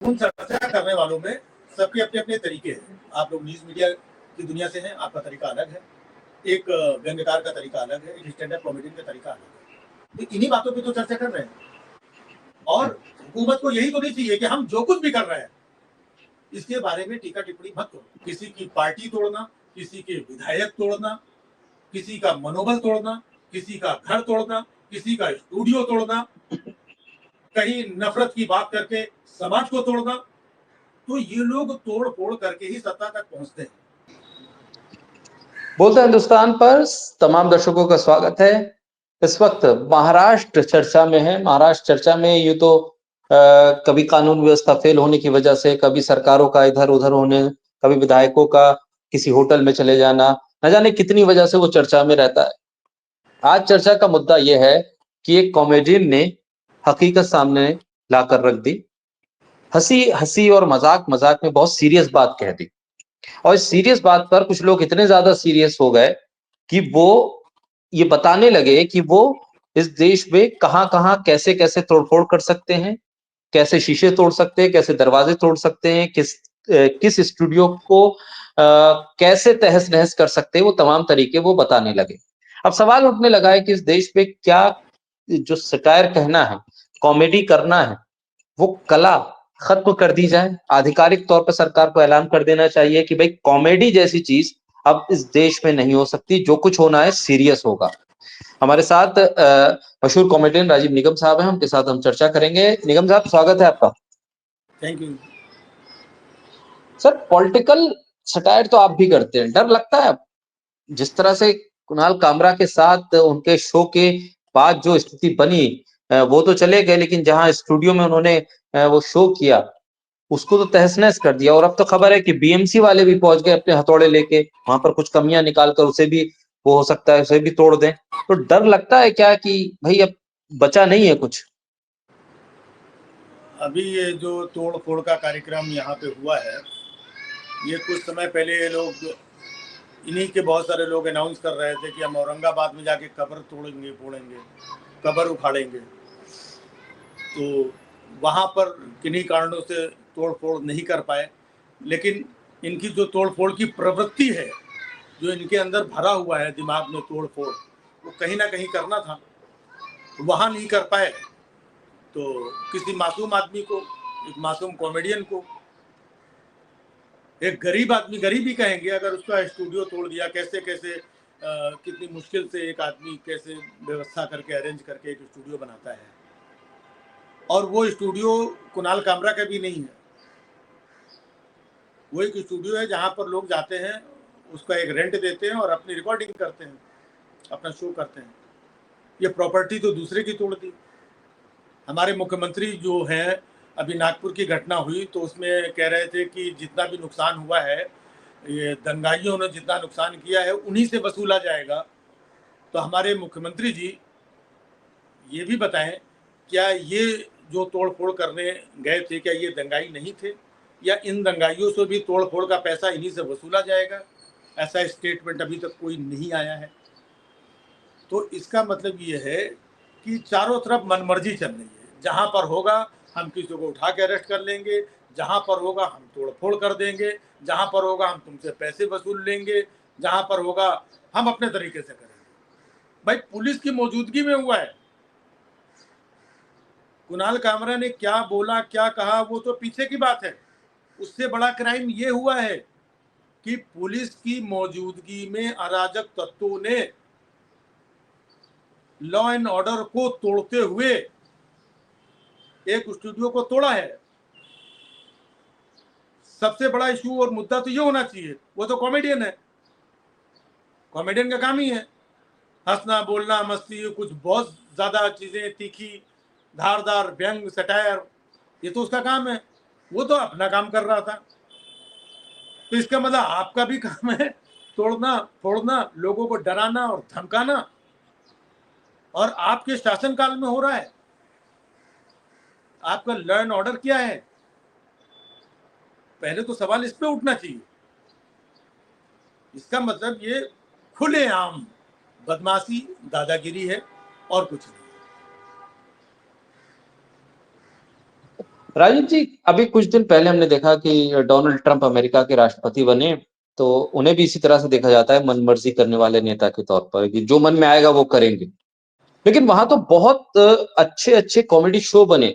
उन चर्चा करने वालों में सबके अपने अपने तरीके हैं। आप लोग न्यूज मीडिया की दुनिया से हैं, आपका तरीका अलग है, एक व्यंग्यकार का तरीका अलग है, एक स्टैंड अप कॉमेडियन का तरीका अलग है। तो इन्हीं बातों पे तो चर्चा कर रहे हैं। और हुकूमत को यही तो नहीं चाहिए कि हम जो कुछ भी कर रहे हैं इसके बारे में टीका टिप्पणी मत करो। किसी की पार्टी तोड़ना, किसी के विधायक तोड़ना, किसी का मनोबल तोड़ना, किसी का घर तोड़ना, किसी का स्टूडियो तोड़ना, कहीं नफरत की बात करके समाज को तोड़ना, तो ये लोग तोड़ फोड़ करके ही सत्ता तक पहुंचते हैं। बोलते हिंदुस्तान पर तमाम दर्शकों का स्वागत है। इस वक्त महाराष्ट्र चर्चा में है। महाराष्ट्र चर्चा में ये तो कभी कानून व्यवस्था फेल होने की वजह से, कभी सरकारों का इधर उधर होने, कभी विधायकों का किसी होटल में चले जाना, न जाने कितनी वजह से वो चर्चा में रहता है। आज चर्चा का मुद्दा यह है कि एक कॉमेडियन ने हकीकत सामने लाकर रख दी। हंसी हंसी और मजाक मजाक में बहुत सीरियस बात कह दी, और इस सीरियस बात पर कुछ लोग इतने ज्यादा सीरियस हो गए कि वो ये बताने लगे कि वो इस देश में कहां कहां कैसे कैसे तोड़फोड़ कर सकते हैं, कैसे शीशे तोड़ सकते हैं, कैसे दरवाजे तोड़ सकते हैं, किस स्टूडियो को कैसे तहस नहस कर सकते हैं, वो तमाम तरीके वो बताने लगे। अब सवाल उठने लगा है कि इस देश पे क्या जो सटायर कहना है, कॉमेडी करना है, वो कला खत्म कर दी जाए। आधिकारिक तौर पर सरकार को ऐलान कर देना चाहिए कि भाई कॉमेडी जैसी चीज अब इस देश में नहीं हो सकती, जो कुछ होना है सीरियस होगा। हमारे साथ मशहूर कॉमेडियन राजीव निगम साहब हैं, उनके साथ हम चर्चा करेंगे। निगम साहब, स्वागत है आपका। Thank you sir, political satire तो आप भी करते हैं, डर लगता है जिस तरह से कुणाल कामरा के साथ उनके शो के बाद जो स्थिति बनी, वो तो चले गए, लेकिन जहां स्टूडियो में उन्होंने वो शो किया उसको तो तहस नहस कर दिया। और अब तो खबर है कि बीएमसी वाले भी पहुंच गए अपने हथौड़े लेके, वहां पर कुछ कमियां निकालकर उसे भी, वो हो सकता है उसे भी तोड़ दें। तो डर लगता है क्या कि भाई अब बचा नहीं है कुछ? अभी ये जो तोड़ फोड़ का कार्यक्रम यहाँ पे हुआ है, ये कुछ समय पहले ये लोग, इन्हीं के बहुत सारे लोग अनाउंस कर रहे थे कि हम औरंगाबाद में जाके कब्र तोड़ेंगे, फोड़ेंगे, कब्र उखाड़ेंगे। तो वहाँ पर किन्हीं कारणों से तोड़ फोड़ नहीं कर पाए, लेकिन इनकी जो तोड़ फोड़ की प्रवृत्ति है, जो इनके अंदर भरा हुआ है दिमाग में तोड़ फोड़, वो कहीं ना कहीं करना था, वहाँ नहीं कर पाए। तो किसी मासूम आदमी को, एक मासूम कॉमेडियन को, एक गरीब आदमी, गरीब ही कहेंगे अगर उसका स्टूडियो तोड़ दिया, कैसे कैसे कितनी मुश्किल से एक आदमी कैसे व्यवस्था करके अरेंज करके एक स्टूडियो बनाता है। और वो स्टूडियो कुणाल कामरा का भी नहीं है, वो एक स्टूडियो है जहाँ पर लोग जाते हैं, उसका एक रेंट देते हैं और अपनी रिकॉर्डिंग करते हैं, अपना शो करते हैं। ये प्रॉपर्टी तो दूसरे की तोड़ दी। हमारे मुख्यमंत्री जो हैं, अभी नागपुर की घटना हुई तो उसमें कह रहे थे कि जितना भी नुकसान हुआ है, ये दंगाइयों ने जितना नुकसान किया है उन्हीं से वसूला जाएगा। तो हमारे मुख्यमंत्री जी ये भी बताएं, क्या ये जो तोड़ फोड़ करने गए थे, क्या ये दंगाई नहीं थे, या इन दंगाइयों से भी तोड़ फोड़ का पैसा इन्हीं से वसूला जाएगा? ऐसा स्टेटमेंट अभी तक कोई नहीं आया है। तो इसका मतलब ये है कि चारों तरफ मनमर्जी चल रही है। जहाँ पर होगा हम किसी को उठा के अरेस्ट कर लेंगे, जहाँ पर होगा हम तोड़ फोड़ कर देंगे, जहाँ पर होगा हम तुमसे पैसे वसूल लेंगे, जहाँ पर होगा हम अपने तरीके से करेंगे। भाई पुलिस की मौजूदगी में हुआ है। कुणाल कामरा ने क्या बोला, क्या कहा, वो तो पीछे की बात है। उससे बड़ा क्राइम ये हुआ है कि पुलिस की मौजूदगी में अराजक तत्वों ने लॉ एंड ऑर्डर को तोड़ते हुए एक स्टूडियो को तोड़ा है। सबसे बड़ा इशू और मुद्दा तो ये होना चाहिए, वो तो कॉमेडियन है, कॉमेडियन का काम ही है हंसना, बोलना, मस्ती, कुछ बहुत ज्यादा चीजें तीखी, धारदार, व्यंग, सटायर, ये तो उसका काम है। वो तो अपना काम कर रहा था। तो इसका मतलब आपका भी काम है तोड़ना फोड़ना, लोगों को डराना और धमकाना, और आपके शासनकाल में हो रहा है। आपका लॉ एंड ऑर्डर क्या है? पहले तो सवाल इस पे उठना चाहिए। इसका मतलब ये खुलेआम बदमाशी, दादागिरी है और कुछ नहीं। राजीव जी, अभी कुछ दिन पहले हमने देखा कि डोनाल्ड ट्रंप अमेरिका के राष्ट्रपति बने, तो उन्हें भी इसी तरह से देखा जाता है, मनमर्जी करने वाले नेता के तौर पर, कि जो मन में आएगा वो करेंगे। लेकिन वहां तो बहुत अच्छे अच्छे कॉमेडी शो बने,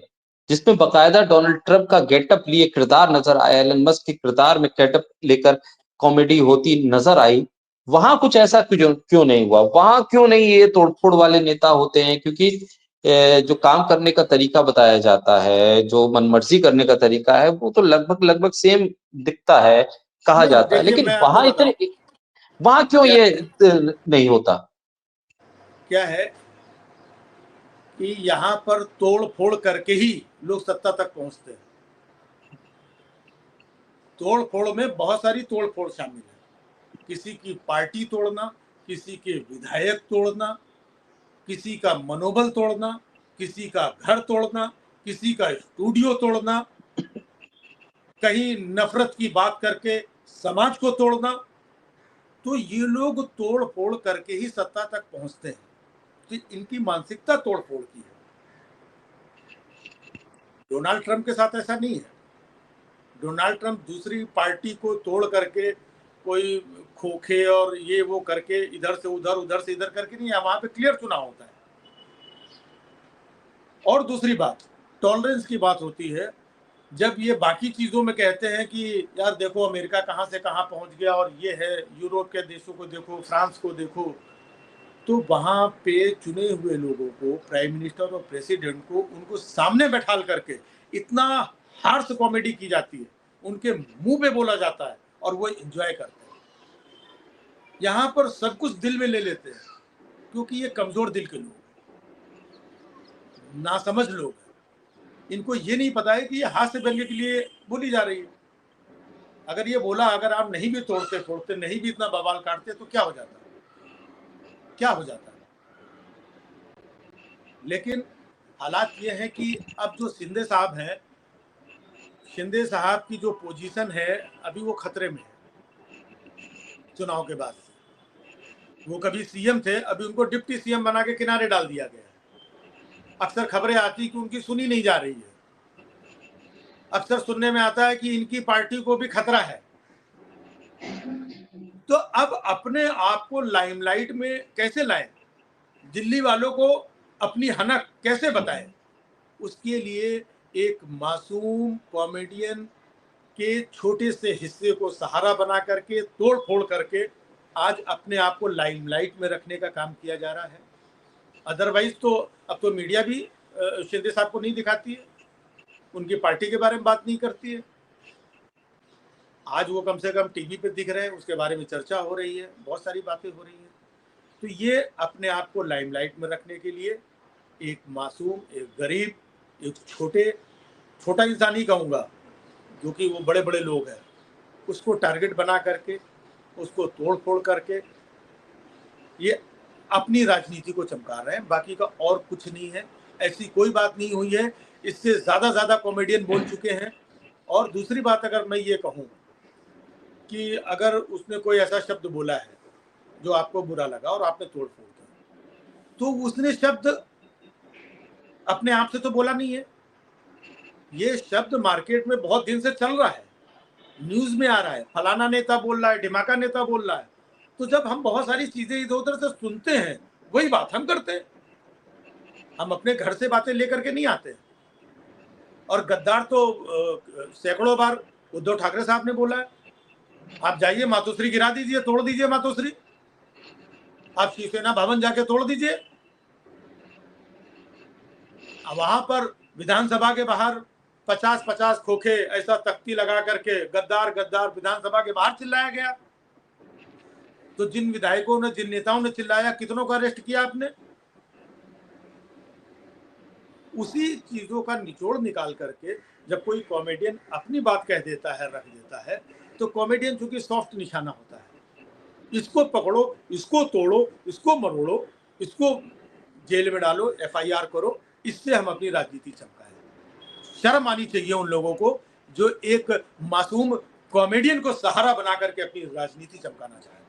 जिसमें बकायदा डोनाल्ड ट्रंप का गेटअप लिए किरदार नजर आया, एलन मस्क के किरदार में गेटअप लेकर कॉमेडी होती नजर आई। वहां कुछ ऐसा क्यों क्यों नहीं हुआ? वहां क्यों नहीं ये तोड़फोड़ वाले नेता होते हैं? क्योंकि जो काम करने का तरीका बताया जाता है, जो मनमर्जी करने का तरीका है, वो तो लगभग लगभग सेम दिखता है, कहा नहीं, जाता है। देखिए लेकिन मैं आपको वहां बताऊं इतने, वहां क्यों क्या ये नहीं होता? क्या है कि यहाँ पर तोड़ फोड़ करके ही लोग सत्ता तक पहुंचते हैं। तोड़ फोड़ में बहुत सारी तोड़ फोड़ शामिल है। किसी की पार्टी तोड़ना, किसी के विधायक तोड़ना, किसी का मनोबल तोड़ना, किसी का घर तोड़ना, किसी का स्टूडियो तोड़ना, कहीं नफरत की बात करके समाज को तोड़ना। तो ये लोग तोड़ फोड़ करके ही सत्ता तक पहुंचते हैं। तो इनकी मानसिकता तोड़ फोड़ की है। डोनाल्ड ट्रंप के साथ ऐसा नहीं है। डोनाल्ड ट्रंप दूसरी पार्टी को तोड़ करके कोई खोखे और ये वो करके इधर से उधर उधर से इधर करके नहीं है। वहां पे क्लियर चुनाव होता है। और दूसरी बात, टॉलरेंस की बात होती है। जब ये बाकी चीज़ों में कहते हैं कि यार देखो अमेरिका कहाँ से कहाँ पहुँच गया और ये है, यूरोप के देशों को देखो, फ्रांस को देखो, तो वहाँ पे चुने हुए लोगों को, प्राइम मिनिस्टर और प्रेसिडेंट को, उनको सामने बैठाल करके इतना हार्श कॉमेडी की जाती है, उनके मुंह पे बोला जाता है और वो एंजॉय करते हैं। यहाँ पर सब कुछ दिल में ले लेते हैं, क्योंकि ये कमज़ोर दिल के लोग हैं, नासमझ लोग हैं। इनको ये नहीं पता है कि ये हास्य व्यंग्य के लिए बोली जा रही है। अगर ये बोला, अगर आप नहीं भी तोड़ते फोड़ते, नहीं भी इतना बवाल काटते, तो क्या हो जाता है? क्या हो जाता है? लेकिन हालात ये हैं कि अब जो शिंदे साहब हैं, शिंदे साहब की जो पोजीशन है अभी वो खतरे में है। चुनाव के बाद से वो कभी सीएम थे, अभी उनको डिप्टी सीएम बना के किनारे डाल दिया गया है। अक्सर खबरें आती कि उनकी सुनी नहीं जा रही है। अक्सर सुनने में आता है कि इनकी पार्टी को भी खतरा है। तो अब अपने आप को लाइमलाइट में कैसे लाएं, दिल्ली वालों को अपनी हनक कैसे बताएं, उसके लिए एक मासूम कॉमेडियन के छोटे से हिस्से को सहारा बना करके, तोड़ फोड़ करके आज अपने आप को लाइमलाइट में रखने का काम किया जा रहा है। अदरवाइज तो अब तो मीडिया भी शिंदे साहब को नहीं दिखाती है, उनकी पार्टी के बारे में बात नहीं करती है। आज वो कम से कम टीवी पे दिख रहे हैं, उसके बारे में चर्चा हो रही है, बहुत सारी बातें हो रही हैं। तो ये अपने आप को लाइमलाइट में रखने के लिए एक मासूम, एक गरीब, एक छोटा इंसान ही कहूँगा, जो कि वो बड़े बड़े लोग हैं, उसको टारगेट बना करके, उसको तोड़ फोड़ करके ये अपनी राजनीति को चमका रहे हैं। बाकी का और कुछ नहीं है। ऐसी कोई बात नहीं हुई है। इससे ज़्यादा कॉमेडियन बोल चुके हैं। और दूसरी बात, अगर मैं ये कहूँ कि अगर उसने कोई ऐसा शब्द बोला है जो आपको बुरा लगा और आपने तोड़ फोड़ किया, तो उसने शब्द अपने आप से तो बोला नहीं है। ये शब्द मार्केट में बहुत दिन से चल रहा है, न्यूज में आ रहा है, फलाना नेता बोल रहा है, ढिमाका नेता बोल रहा है। तो जब हम बहुत सारी चीजें इधर उधर से सुनते हैं, वही बात हम करते हैं। हम अपने घर से बातें लेकर के नहीं आते। और गद्दार तो सैकड़ों बार उद्धव ठाकरे साहब ने बोला है। आप जाइए, मातोश्री गिरा दीजिए, तोड़ दीजिए मातोश्री। आप शिवसेना भवन जाके तोड़ दीजिए। वहां पर विधानसभा के बाहर 50-50 खोखे ऐसा तख्ती लगा करके गद्दार गद्दार विधानसभा के बाहर चिल्लाया गया। तो जिन विधायकों ने, जिन नेताओं ने चिल्लाया, कितनों का अरेस्ट किया आपने? उसी चीजों का निचोड़ निकाल करके जब कोई कॉमेडियन अपनी बात कह देता है, रख देता है, तो कॉमेडियन चूंकि सॉफ्ट निशाना होता है, इसको पकड़ो, इसको तोड़ो, इसको मरोड़ो, इसको जेल में डालो, एफआईआर करो, इससे हम अपनी राजनीति चमकाएं। शर्म आनी चाहिए उन लोगों को जो एक मासूम कॉमेडियन को सहारा बना करके अपनी राजनीति चमकाना चाहते हैं।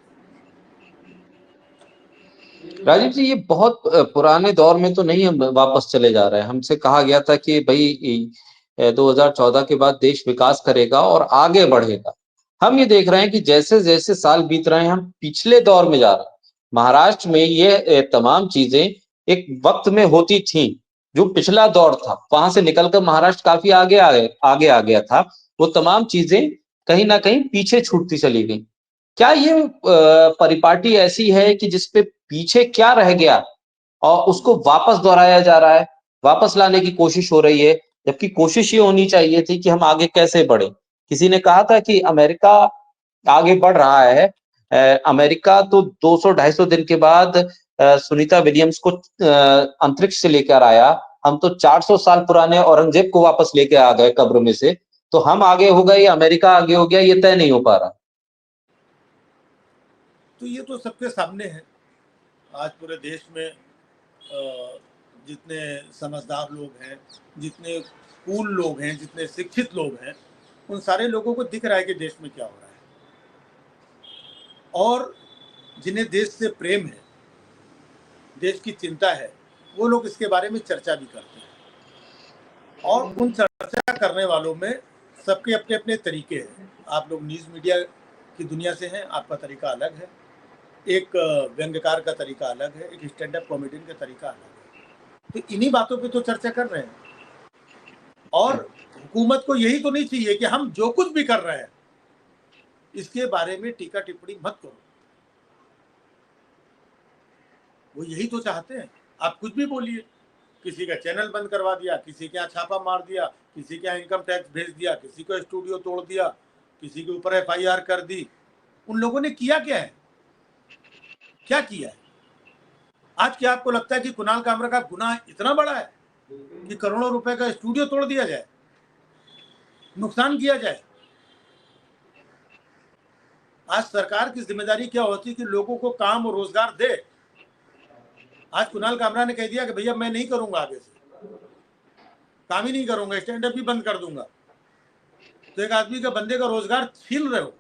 राजीव जी, ये बहुत पुराने दौर में तो नहीं हम वापस चले जा रहे हैं। हमसे कहा गया था कि भाई 2014 के बाद देश विकास करेगा और आगे बढ़ेगा। हम ये देख रहे हैं कि जैसे-जैसे साल बीत रहे हैं, हम पिछले दौर में जा रहे हैं। महाराष्ट्र में ये तमाम चीज़ें एक वक़्त में होती थीं, जो पिछला दौर था, वहाँ से निकलकर महाराष्ट्र काफ़ी आगे आ गया था। वो तमाम चीज़ें कहीं न कहीं पीछे छूटती चली गईं। क्या ये परिपाटी ऐसी है कि जिसपे पीछे क्या रह गया और उसको वापस दोहराया जा रहा है, वापस लाने की कोशिश हो रही है, जबकि कोशिश ये होनी चाहिए थी कि हम आगे कैसे बढ़ें? किसी ने कहा था कि अमेरिका आगे बढ़ रहा है। अमेरिका तो 200-250 दिन के बाद सुनीता विलियम्स को अंतरिक्ष से लेकर आया। हम तो 400 साल पुराने औरंगज़ेब को वापस लेके आ गए कब्र में से। तो हम आगे हो गए या अमेरिका आगे हो गया, ये तय नहीं हो पा रहा। तो ये तो सबके सामने है। आज पूरे देश में जितने समझदार लोग हैं, जितने कूल लोग हैं, जितने शिक्षित लोग हैं, उन सारे लोगों को दिख रहा है कि देश में क्या हो रहा है। और जिन्हें देश से प्रेम है, देश की चिंता है, वो लोग इसके बारे में चर्चा भी करते हैं। और उन चर्चा करने वालों में सबके अपने अपने तरीके हैं। आप लोग न्यूज़ मीडिया की दुनिया से हैं, आपका तरीका अलग है। एक व्यंग्यकार का तरीका अलग है, एक स्टैंड अप कॉमेडियन का तरीका अलग है। तो इन्हीं बातों पे तो चर्चा कर रहे हैं। और हुकूमत को यही तो नहीं चाहिए कि हम जो कुछ भी कर रहे हैं इसके बारे में टीका टिप्पणी मत करो। वो यही तो चाहते हैं। आप कुछ भी बोलिए, किसी का चैनल बंद करवा दिया, किसी के यहाँ छापा मार दिया, किसी के यहाँ इनकम टैक्स भेज दिया, किसी को स्टूडियो तोड़ दिया, किसी के ऊपर FIR कर दी। उन लोगों ने किया क्या है? क्या किया है? आज क्या आपको लगता है कि कुणाल कामरा का गुनाह इतना बड़ा है कि करोड़ों रुपए का स्टूडियो तोड़ दिया जाए, नुकसान किया जाए? आज सरकार की जिम्मेदारी क्या होती है कि लोगों को काम और रोजगार दे। आज कुणाल कामरा ने कह दिया कि भैया मैं नहीं करूंगा, आगे से काम ही नहीं करूंगा, स्टैंड अप भी बंद कर दूंगा। तो एक आदमी का, बंदे का रोजगार छीन रहे हो।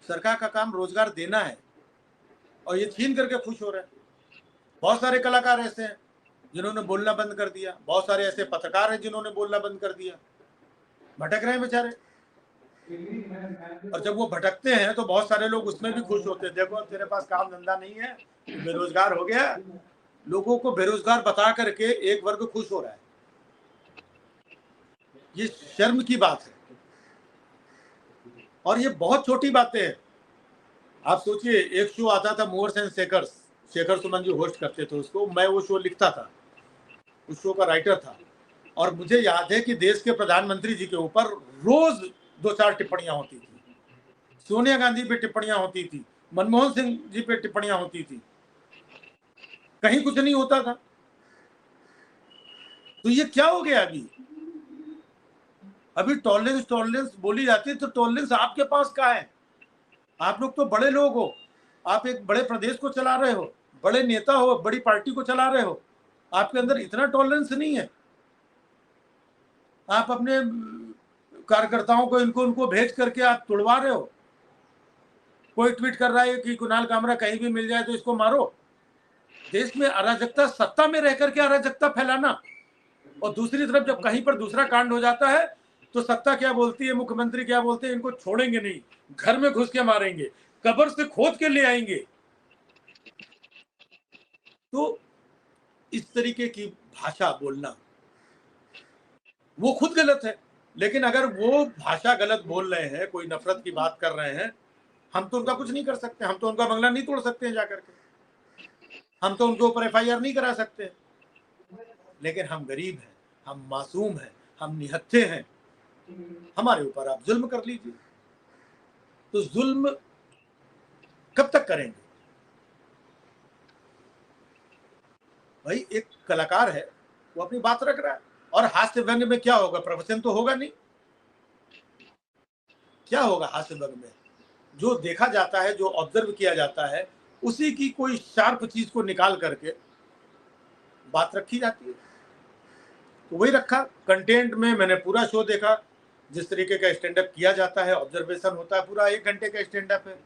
सरकार का काम रोजगार देना है और ये छीन करके खुश हो रहे हैं। बहुत सारे कलाकार ऐसे हैं जिन्होंने बोलना बंद कर दिया, बहुत सारे ऐसे पत्रकार हैं जिन्होंने बोलना बंद कर दिया, भटक रहे हैं बेचारे। और जब वो भटकते हैं तो बहुत सारे लोग उसमें भी खुश होते हैं, देखो तेरे पास काम धंधा नहीं है, बेरोजगार हो गया। लोगों को बेरोजगार बता करके एक वर्ग खुश हो रहा है। ये शर्म की बात है और ये बहुत छोटी बातें हैं। आप सोचिए, एक शो आता था Movers and Shakers, Shekhar Suman ji host करते थे उसको, मैं वो शो लिखता था, उस शो का राइटर था। और मुझे याद है कि देश के प्रधानमंत्री जी के ऊपर रोज 2-4 टिप्पणियां होती थी। सोनिया गांधी पे टिप्पणियां होती थी, मनमोहन सिंह जी पे टिप्पणियां होती थी, कहीं कुछ नहीं होता था। तो ये क्या हो गया? अभी टॉलरेंस बोली जाती है, तो टॉलरेंस आपके पास क्या है? आप लोग तो बड़े लोग हो, आप एक बड़े प्रदेश को चला रहे हो, बड़े नेता हो, बड़ी पार्टी को चला रहे हो, आपके अंदर इतना टॉलरेंस नहीं है। आप अपने कार्यकर्ताओं को इनको उनको भेज करके आप तुड़वा रहे हो। कोई ट्वीट कर रहा है कि कुणाल कामरा कहीं भी मिल जाए तो इसको मारो। देश में अराजकता, सत्ता में रह करके अराजकता फैलाना, और दूसरी तरफ जब कहीं पर दूसरा कांड हो जाता है तो सत्ता क्या बोलती है, मुख्यमंत्री क्या बोलते हैं, इनको छोड़ेंगे नहीं, घर में घुस के मारेंगे, कब्र से खोद के ले आएंगे। तो इस तरीके की भाषा बोलना वो खुद गलत है। लेकिन अगर वो भाषा गलत बोल रहे हैं, कोई नफरत की बात कर रहे हैं, हम तो उनका कुछ नहीं कर सकते। हम तो उनका बंगला नहीं तोड़ सकते हैं जाकर के, हम तो उनके ऊपर FIR नहीं करा सकते। लेकिन हम गरीब हैं, हम मासूम हैं, हम निहत्थे हैं, हमारे ऊपर आप जुल्म कर लीजिए। तो जुल्म कब तक करेंगे? भाई एक कलाकार है, वो अपनी बात रख रहा है, और हास्य व्यंग्य में क्या होगा? प्रोफेशन तो होगा नहीं। क्या होगा हास्य व्यंग्य में? जो देखा जाता है, जो ऑब्जर्व किया जाता है, उसी की कोई शार्प चीज को निकाल करके बात रखी जाती है। तो वही रखा। कंटेंट में मैंने पूरा शो देखा, जिस तरीके का स्टैंड अप किया जाता है, ऑब्जर्वेशन होता है, पूरा 1 घंटे का स्टैंड अप है।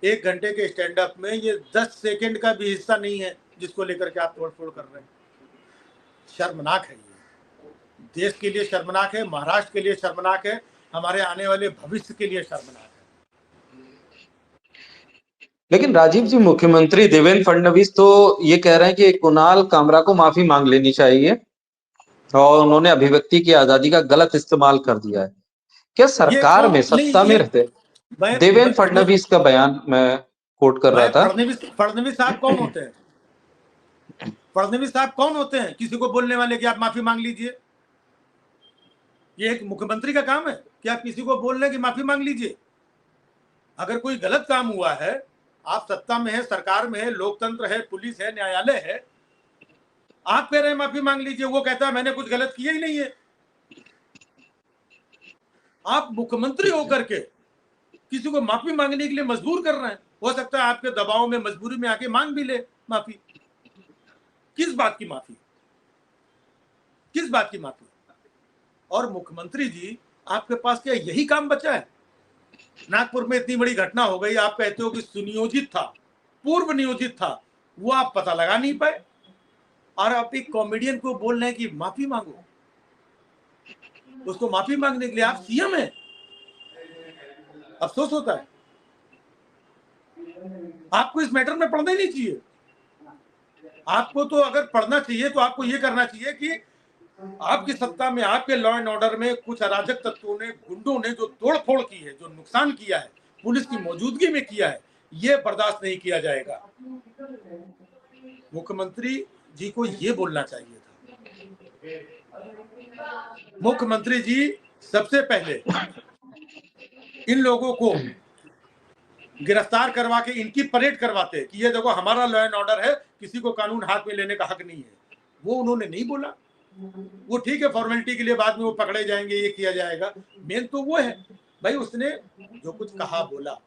1 घंटे के स्टैंड अप में ये 10 सेकंड का भी हिस्सा नहीं है जिसको लेकर के आप तोड़ फोड़ कर रहे हैं। शर्मनाक है ये। देश के लिए शर्मनाक है, महाराष्ट्र के लिए शर्मनाक है, हमारे आने वाले भविष्य के लिए शर्मनाक है। लेकिन राजीव जी, मुख्यमंत्री देवेंद्र फडणवीस तो ये कह रहे हैं कि कुणाल कामरा को माफी मांग लेनी चाहिए और उन्होंने अभिव्यक्ति की आजादी का गलत इस्तेमाल कर दिया है। क्या ये सरकार में, कौन नहीं, सत्ता में ये रहते मैं देवेंद्र मैं, फडणवीस का बयान मैं कोट कर रहा मैं था। फडणवीस साहब कौन होते हैं? फडणवीस साहब कौन होते हैं किसी को बोलने वाले कि आप माफी मांग लीजिए? ये एक मुख्यमंत्री का काम है कि आप किसी को बोल रहे कि माफी मांग लीजिए? अगर कोई गलत काम हुआ है, आप सत्ता में है, सरकार में है, लोकतंत्र है, पुलिस है, न्यायालय है, आप कह रहे हैं माफी मांग लीजिए, वो कहता है मैंने कुछ गलत किया ही नहीं है। आप मुख्यमंत्री होकर के किसी को माफी मांगने के लिए मजबूर कर रहे हैं। हो सकता है आपके दबाव में, मजबूरी में आके मांग भी ले माफी। किस बात की माफी? किस बात की माफी? और मुख्यमंत्री जी, आपके पास क्या यही काम बचा है? नागपुर में इतनी बड़ी घटना हो गई, आप कहते हो कि सुनियोजित था, पूर्व नियोजित था, वो आप पता लगा नहीं पाए, और आप एक कॉमेडियन को बोल रहे हैं कि माफी मांगो। उसको माफी मांगने के लिए आप सीएम हैं। अफसोस होता है। आपको इस मैटर में पढ़ना ही नहीं चाहिए। आपको तो अगर पढ़ना चाहिए तो आपको ये करना चाहिए कि आपकी सत्ता में, आपके लॉ एंड ऑर्डर में कुछ अराजक तत्वों ने, गुंडों ने जो तोड़फोड़ की है, जो नुकसान किया है, पुलिस की मौजूदगी में किया है, ये बर्दाश्त नहीं किया जाएगा। मुख्यमंत्री जी को ये बोलना चाहिए था। मुख्यमंत्री जी सबसे पहले इन लोगों को गिरफ्तार करवा के इनकी परेड करवाते कि ये देखो हमारा लॉ एंड ऑर्डर है, किसी को कानून हाथ में लेने का हक नहीं है। वो उन्होंने नहीं बोला। वो ठीक है, फॉर्मेलिटी के लिए बाद में वो पकड़े जाएंगे, ये किया जाएगा। मेन तो वो है भाई, उसने जो कुछ कहा बोला,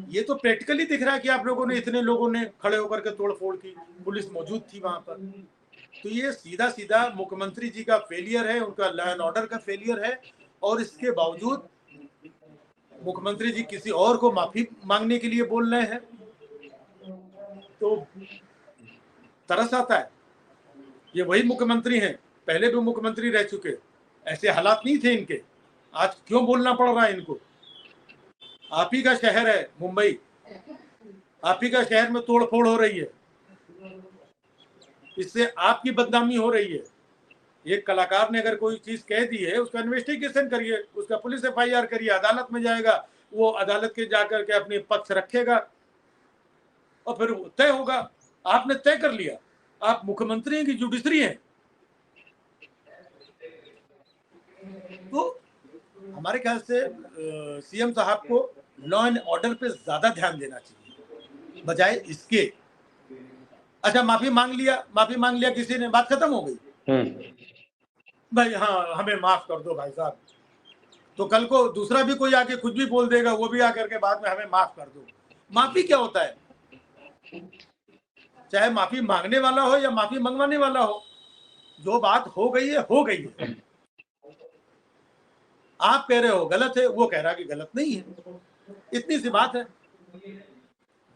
ये तो प्रैक्टिकली दिख रहा है कि आप लोगों ने, इतने लोगों ने खड़े होकर के तोड़फोड़ की, पुलिस मौजूद थी वहां पर। तो ये सीधा सीधा मुख्यमंत्री जी का फेलियर है, उनका लॉ एंड ऑर्डर का फेलियर है। और इसके बावजूद मुख्यमंत्री जी किसी और को माफी मांगने के लिए बोल रहे हैं, तो तरस आता है। ये वही मुख्यमंत्री हैं, पहले भी मुख्यमंत्री रह चुके, ऐसे हालात नहीं थे इनके, आज क्यों बोलना पड़ रहा है इनको? आप ही का शहर है मुंबई, आप ही का शहर में तोड़फोड़ हो रही है, इससे आपकी बदनामी हो रही है। एक कलाकार ने अगर कोई चीज कह दी है, उसका इन्वेस्टिगेशन करिए, उसका पुलिस एफआईआर करिए, अदालत में जाएगा, वो अदालत के जाकर के अपने पक्ष रखेगा और फिर तय होगा। आपने तय कर लिया, आप मुख्यमंत्री हैं कि जुडिशरी हैं? तो हमारे ख्याल से सीएम साहब को लॉ एंड ऑर्डर पे ज्यादा ध्यान देना चाहिए, बजाय इसके। अच्छा, माफी मांग लिया किसी ने, बात खत्म हो गई। भाई हाँ, हमें माफ कर दो भाई साहब, तो कल को दूसरा भी कोई आके कुछ भी बोल देगा, वो भी आकर के बाद में हमें माफ कर दो। माफी क्या होता है? चाहे माफी मांगने वाला हो या माफी मंगवाने वाला हो, जो बात हो गई है हो गई है। आप कह रहे हो गलत है, वो कह रहा है कि गलत नहीं है, इतनी सी बात है।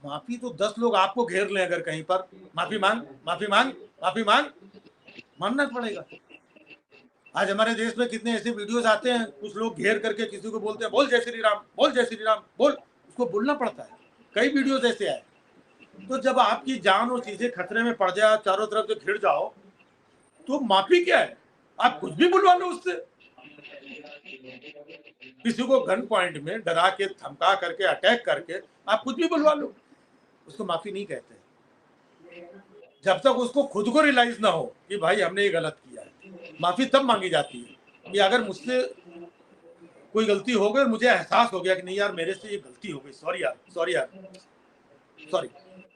माफी तो 10 लोग आपको घेर लें अगर कहीं पर, माफी मांग माफी मांग माफी मांग, मानना पड़ेगा। आज हमारे देश में कितने ऐसे वीडियोस आते हैं, कुछ लोग घेर करके किसी को बोलते हैं बोल जय श्री राम, बोल जय श्री राम, बोल, उसको बोलना पड़ता है। कई वीडियोस ऐसे आए। तो जब आपकी जान और चीजें खतरे में पड़ जाए, चारों तरफ से घिर जाओ, तो माफी क्या है? आप कुछ भी बुलवा लो उससे। किसी को गन पॉइंट में डरा के, धमका करके, अटैक करके आप कुछ भी बुलवा लो, उसको माफी नहीं कहते। जब तक उसको खुद को रियलाइज ना हो कि भाई हमने ये गलत किया है, माफी तब मांगी जाती है कि अगर मुझसे कोई गलती हो गई और मुझे एहसास हो गया कि नहीं यार, मेरे से ये गलती हो गई, सॉरी यार, सॉरी यार, सॉरी।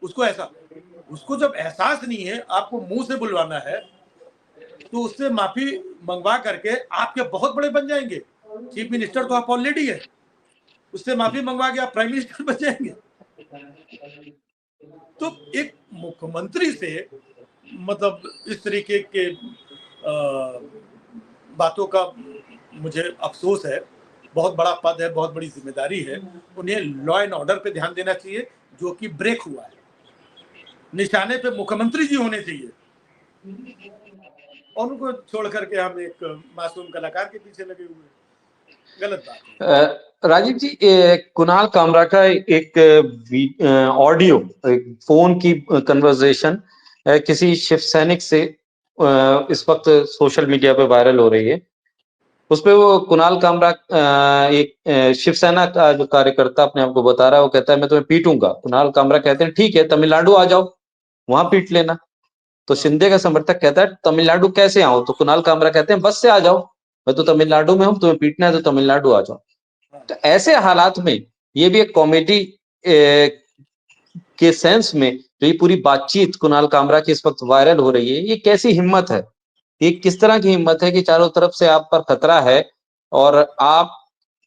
उसको जब एहसास नहीं है, आपको मुंह से बुलवाना है, तो उससे माफी मंगवा करके आपके बहुत बड़े बन जाएंगे। चीफ मिनिस्टर तो आप ऑलरेडी है, उससे माफी मंगवा के आप प्राइम मिनिस्टर बन जाएंगे। तो एक मुख्यमंत्री से मतलब इस तरीके के बातों का मुझे अफसोस है। बहुत बड़ा पद है, बहुत बड़ी जिम्मेदारी है, उन्हें लॉ एंड ऑर्डर पे ध्यान देना चाहिए, जो कि ब्रेक हुआ है। निशाने पे मुख्यमंत्री जी होने चाहिए। और उनको छोड़ करके हम एक मासूम कलाकार के पीछे लगे हुए हैं। गलत बात है। राजीव जी, कुणाल कामरा का एक ऑडियो, एक फोन की कन्वर्सेशन किसी शिव सैनिक से इस वक्त सोशल मीडिया पे वायरल हो रही है। उसपे वो कुणाल कामरा एक शिवसेना का जो कार्यकर्ता अपने आप को बता रहा है, वो कहता है मैं तुम्हें पीटूंगा। कुणाल कामरा कहते हैं ठीक है, तमिलनाडु आ जाओ, वहां पीट लेना। तो शिंदे का समर्थक कहता है तमिलनाडु कैसे आऊं? तो कुणाल कामरा कहते हैं बस से आ जाओ, मैं तो तमिलनाडु में हूं, तुम्हें पीटना है तो तमिलनाडु आ जाओ। तो ऐसे हालात में ये भी एक कॉमेडी के सेंस में जो ये पूरी बातचीत कुणाल कामरा की इस वक्त वायरल हो रही है, ये कैसी हिम्मत है? ये किस तरह की हिम्मत है कि चारों तरफ से आप पर खतरा है और आप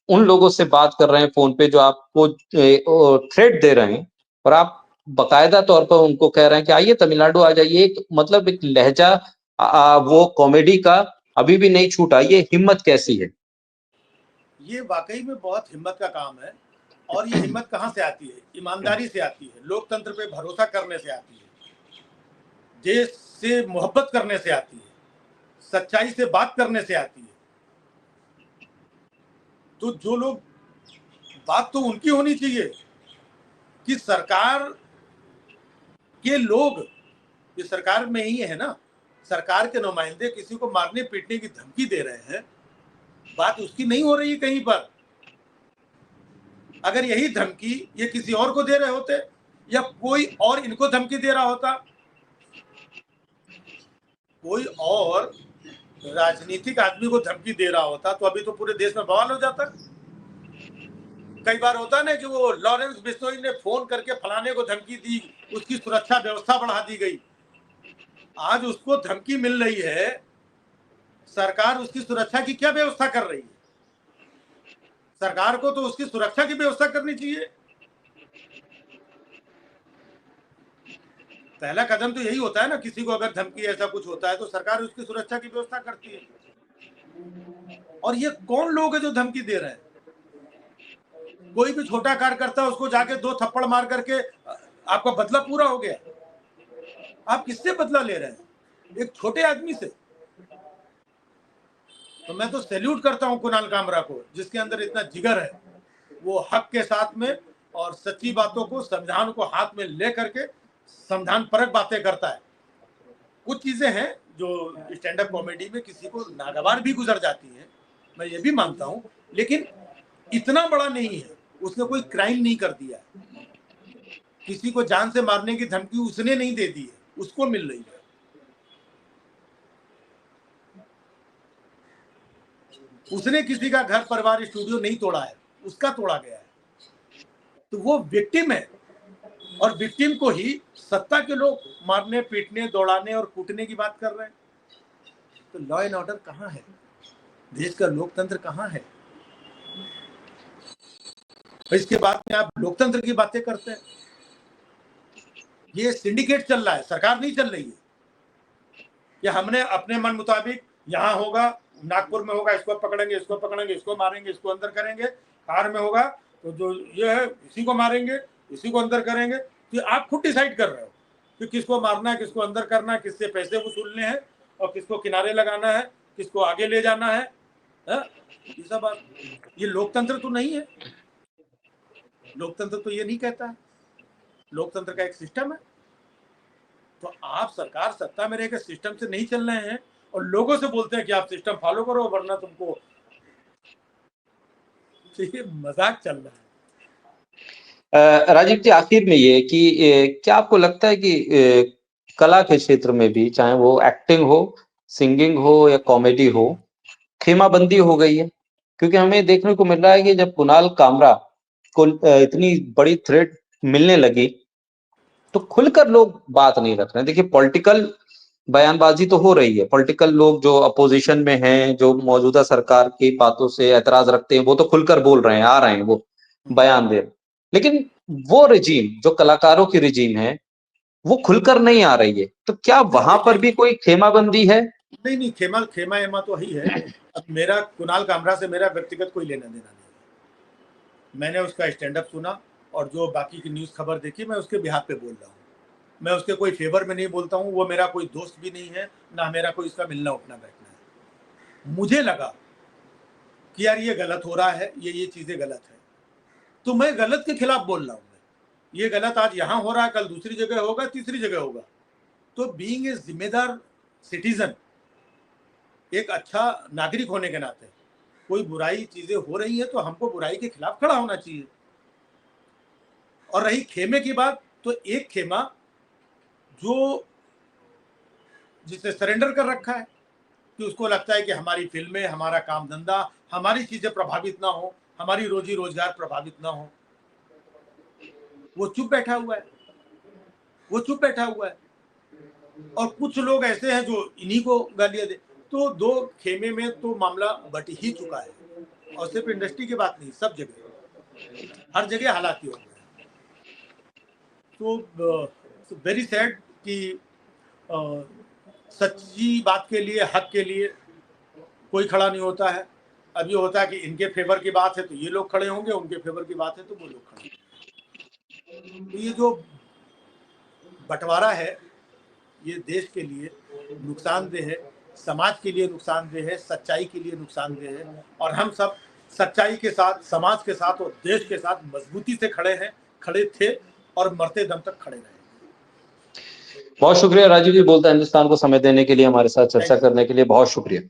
उन लोगों से बात कर रहे हैं फोन पे जो आपको थ्रेट दे रहे हैं, और आप बकायदा तौर पर उनको कह रहे हैं कि आइए तमिलनाडु आ जाइए। एक मतलब एक लहजा वो कॉमेडी का अभी भी नहीं छूटा। ये हिम्मत कैसी है? ये वाकई में बहुत हिम्मत का काम है। और ये हिम्मत कहाँ से आती है? ईमानदारी से आती है, लोकतंत्र पे भरोसा करने से आती है, देश से मोहब्बत करने से आती है, सच्चाई से बात करने से आती है। तो जो लोग, बात तो उनकी होनी चाहिए कि सरकार के लोग, ये सरकार में ही है ना, सरकार के नुमाइंदे किसी को मारने पीटने की धमकी दे रहे हैं, बात उसकी नहीं हो रही कहीं पर। अगर यही धमकी ये किसी और को दे रहे होते या कोई और इनको धमकी दे रहा होता, कोई और राजनीतिक आदमी को धमकी दे रहा होता, तो अभी तो पूरे देश में बवाल हो जाता। कई बार होता ना कि वो लॉरेंस बिश्नोई ने फोन करके फलाने को धमकी दी, उसकी सुरक्षा व्यवस्था बढ़ा दी गई। आज उसको धमकी मिल रही है, सरकार उसकी सुरक्षा की क्या व्यवस्था कर रही है? सरकार को तो उसकी सुरक्षा की व्यवस्था करनी चाहिए। पहला कदम तो यही होता है ना, किसी को अगर धमकी ऐसा कुछ होता है तो सरकार उसकी सुरक्षा की व्यवस्था करती है। और ये कौन लोग हैं जो धमकी दे रहे हैं? कोई भी छोटा कार्यकर्ता उसको जाके 2 थप्पड़ मार करके आपका बदला पूरा हो गया। आप किससे बदला ले रहे हैं? एक छोटे आदमी से। तो मैं तो सैल्यूट करता हूं कुणाल कामरा को, जिसके अंदर इतना जिगर है। वो हक के साथ में और सच्ची बातों को, संविधान को हाथ में ले करके संविधान परक बातें करता है। कुछ चीजें हैं जो स्टैंड अप कॉमेडी में किसी को नागवार भी गुजर जाती हैं, मैं ये भी मानता हूं, लेकिन इतना बड़ा नहीं है। उसने कोई क्राइम नहीं कर दिया, किसी को जान से मारने की धमकी उसने नहीं दे दी है, उसको मिल रही है। उसने किसी का घर परिवार स्टूडियो नहीं तोड़ा है, उसका तोड़ा गया है। तो वो विक्टिम है, और विक्टिम को ही सत्ता के लोग मारने पीटने दौड़ाने और कूटने की बात कर रहे हैं। तो लॉ एंड ऑर्डर कहाँ है? देश का लोकतंत्र कहाँ है? इसके बाद में आप लोकतंत्र की बातें करते हैं। ये सिंडिकेट चल रहा है, सरकार नहीं चल रही है। कि हमने अपने मन मुताबिक यहाँ होगा, नागपुर में होगा, इसको पकड़ेंगे, इसको पकड़ेंगे, इसको मारेंगे, इसको अंदर करेंगे। कार में होगा तो जो ये है इसी को मारेंगे, इसी को अंदर करेंगे। तो आप खुद डिसाइड कर रहे हो कि किसको मारना है, किसको अंदर करना है, किससे पैसे वसूलने हैं और किसको किनारे लगाना है, किसको आगे ले जाना है। ये सब बात, ये लोकतंत्र तो नहीं है। लोकतंत्र तो ये नहीं कहता है। लोकतंत्र का एक सिस्टम है। तो आप सरकार सत्ता में रहकर सिस्टम से नहीं चल रहे हैं और लोगों से बोलते हैं कि आप सिस्टम फॉलो करो वरना तुमको। ये मजाक चल रहा है। राजीव जी, आखिर में ये कि क्या आपको लगता है कि कला के क्षेत्र में भी, चाहे वो एक्टिंग हो, सिंगिंग हो या कॉमेडी हो, खेमाबंदी हो गई है? क्योंकि हमें देखने को मिल रहा है कि जब कुणाल कामरा को इतनी बड़ी थ्रेट मिलने लगी तो खुलकर लोग बात नहीं रख रहे हैं। देखिए, पॉलिटिकल बयानबाजी तो हो रही है, पॉलिटिकल लोग जो अपोजिशन में हैं, जो मौजूदा सरकार की बातों से ऐतराज रखते हैं, वो तो खुलकर बोल रहे हैं, आ रहे हैं, वो बयान दे रहे हैं। लेकिन वो रिजीम जो कलाकारों की रिजीम है, वो खुलकर नहीं आ रही है। तो क्या वहां पर भी कोई खेमाबंदी है? नहीं, खेमा एमा तो ही है। अब मेरा कुणाल कामरा से मेरा व्यक्तिगत कोई लेना देना नहीं है। मैंने उसका स्टैंड अप सुना और जो बाकी की न्यूज खबर देखी, मैं उसके बिहाफ पे बोल रहा हूँ। मैं उसके कोई फेवर में नहीं बोलता हूँ, वो मेरा कोई दोस्त भी नहीं है, ना मेरा कोई इसका मिलना उठना बैठना है। मुझे लगा कि यार ये गलत हो रहा है, ये चीजें गलत है, तो मैं गलत के खिलाफ बोल रहा हूँ। ये गलत आज यहाँ हो रहा है, कल दूसरी जगह होगा, तीसरी जगह होगा। तो बीइंग ए जिम्मेदार सिटीजन, एक अच्छा नागरिक होने के नाते, कोई बुराई चीजें हो रही है तो हमको बुराई के खिलाफ खड़ा होना चाहिए। और रही खेमे की बात, तो एक खेमा जो जिसने सरेंडर कर रखा है कि उसको लगता है कि हमारी फिल्में, हमारा काम धंधा, हमारी चीजें प्रभावित ना हो, हमारी रोजी रोजगार प्रभावित ना हो, वो चुप बैठा हुआ है, वो चुप बैठा हुआ है। और कुछ लोग ऐसे हैं जो इन्हीं को गालियां दे। तो दो खेमे में तो मामला बट ही चुका है, और सिर्फ इंडस्ट्री की बात नहीं, सब जगह, हर जगह हालात ही हो गए। तो वेरी सैड कि सच्ची बात के लिए, हक के लिए कोई खड़ा नहीं होता है। अब ये होता है कि इनके फेवर की बात है तो ये लोग खड़े होंगे, उनके फेवर की बात है तो वो लोग खड़े होंगे। तो ये जो बंटवारा है, ये देश के लिए नुकसानदेह है, समाज के लिए नुकसानदेह है, सच्चाई के लिए नुकसानदेह है। और हम सब सच्चाई के साथ, समाज के साथ और देश के साथ मजबूती से खड़े हैं, खड़े थे और मरते दम तक खड़े रहेंगे। बहुत शुक्रिया राजीव जी, बोलता हिंदुस्तान को समय देने के लिए, हमारे साथ चर्चा करने के लिए बहुत शुक्रिया।